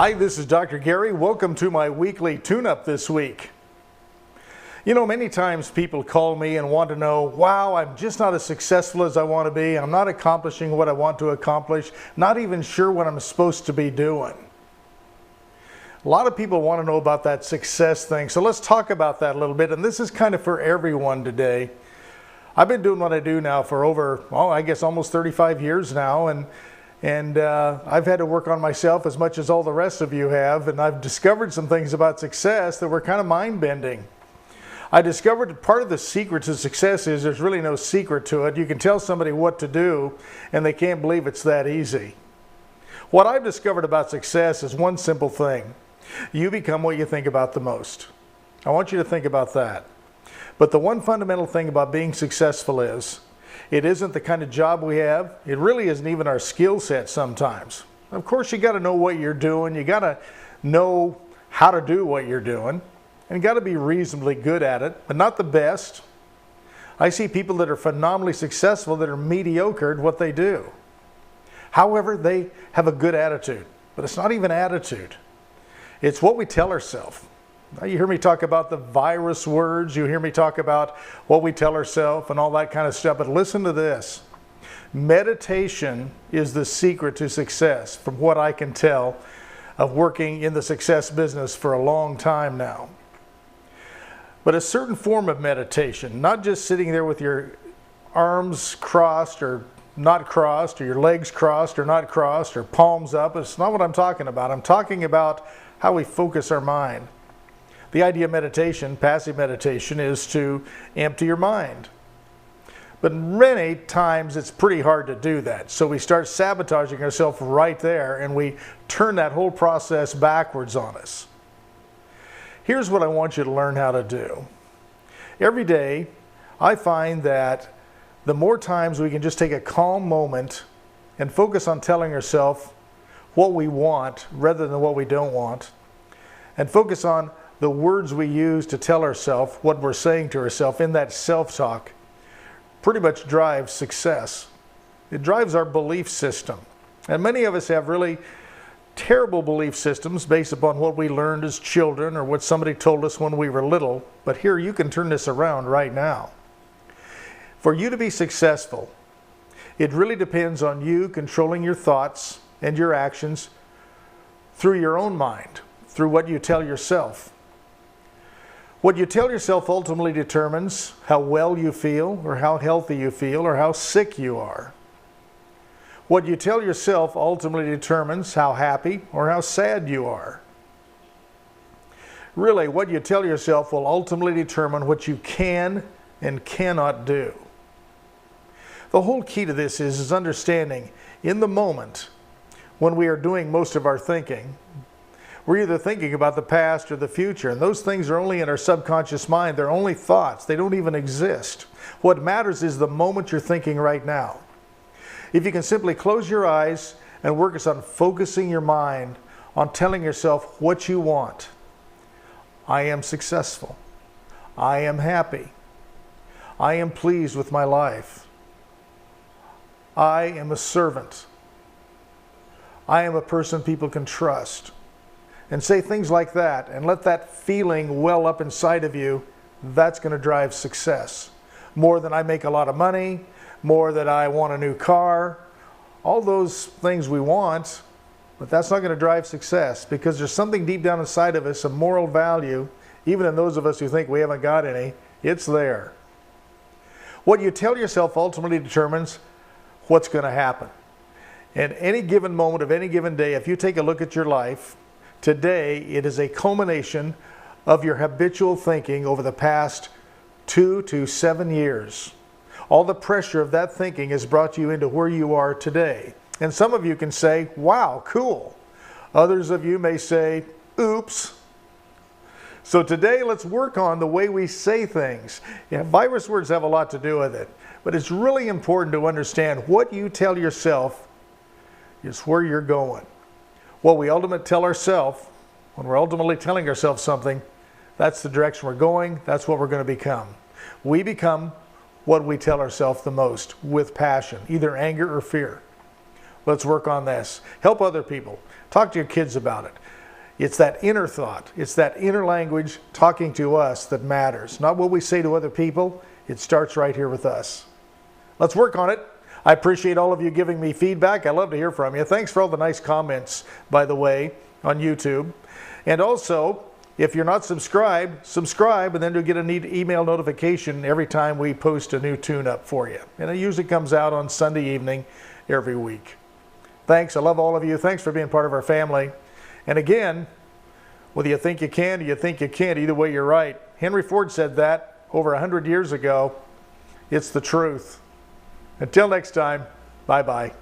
Hi, this is Dr. Gary. Welcome to my weekly tune-up this week. You know, many times people call me and want to know, wow, I'm just not as successful as I want to be. I'm not accomplishing what I want to accomplish. Not even sure what I'm supposed to be doing. A lot of people want to know about that success thing. So let's talk about that a little bit. And this is kind of for everyone today. I've been doing what I do now for over, I guess almost 35 years now. And I've had to work on myself as much as all the rest of you have, and I've discovered some things about success that were kind of mind-bending. I discovered that part of the secret to success is there's really no secret to it. You can tell somebody what to do, and they can't believe it's that easy. What I've discovered about success is one simple thing. You become what you think about the most. I want you to think about that. But the one fundamental thing about being successful is, it isn't the kind of job we have. It really isn't even our skill set sometimes. Of course, you got to know what you're doing. You got to know how to do what you're doing. And you got to be reasonably good at it, but not the best. I see people that are phenomenally successful that are mediocre at what they do. However, they have a good attitude. But it's not even attitude. It's what we tell ourselves. Now, you hear me talk about the virus words, you hear me talk about what we tell ourselves and all that kind of stuff, but listen to this. Meditation is the secret to success, from what I can tell of working in the success business for a long time now. But a certain form of meditation, not just sitting there with your arms crossed or not crossed, or your legs crossed or not crossed, or palms up, it's not what I'm talking about. I'm talking about how we focus our mind. The idea of meditation, passive meditation, is to empty your mind. But many times it's pretty hard to do that. So we start sabotaging ourselves right there, and we turn that whole process backwards on us. Here's what I want you to learn how to do. Every day, I find that the more times we can just take a calm moment and focus on telling ourselves what we want rather than what we don't want, and focus on the words we use to tell ourselves what we're saying to ourselves in that self-talk, pretty much drives success. It drives our belief system. And many of us have really terrible belief systems based upon what we learned as children or what somebody told us when we were little. But here, you can turn this around right now. For you to be successful, it really depends on you controlling your thoughts and your actions through your own mind, through what you tell yourself. What you tell yourself ultimately determines how well you feel, or how healthy you feel, or how sick you are. What you tell yourself ultimately determines how happy or how sad you are. Really, what you tell yourself will ultimately determine what you can and cannot do. The whole key to this is understanding in the moment when we are doing most of our thinking, we're either thinking about the past or the future, and those things are only in our subconscious mind. They're only thoughts. They don't even exist. What matters is the moment you're thinking right now. If you can simply close your eyes and work on focusing your mind on telling yourself what you want. I am successful. I am happy. I am pleased with my life. I am a servant. I am a person people can trust. And say things like that, and let that feeling well up inside of you. That's going to drive success. More than I make a lot of money, more than I want a new car, all those things we want, but that's not going to drive success, because there's something deep down inside of us, a moral value, even in those of us who think we haven't got any, it's there. What you tell yourself ultimately determines what's going to happen. At any given moment of any given day, if you take a look at your life, today, it is a culmination of your habitual thinking over the past 2 to 7 years. All the pressure of that thinking has brought you into where you are today. And some of you can say, wow, cool. Others of you may say, oops. So today, let's work on the way we say things. Yeah, virus words have a lot to do with it. But it's really important to understand what you tell yourself is where you're going. What we ultimately tell ourselves, when we're ultimately telling ourselves something, that's the direction we're going, that's what we're going to become. We become what we tell ourselves the most, with passion, either anger or fear. Let's work on this. Help other people. Talk to your kids about it. It's that inner thought. It's that inner language talking to us that matters. Not what we say to other people. It starts right here with us. Let's work on it. I appreciate all of you giving me feedback. I love to hear from you. Thanks for all the nice comments, by the way, on YouTube. And also, if you're not subscribed, subscribe, and then you'll get an email notification every time we post a new tune-up for you. And it usually comes out on Sunday evening every week. Thanks. I love all of you. Thanks for being part of our family. And again, whether you think you can or you think you can't, either way you're right. Henry Ford said that over 100 years ago. It's the truth. Until next time, bye-bye.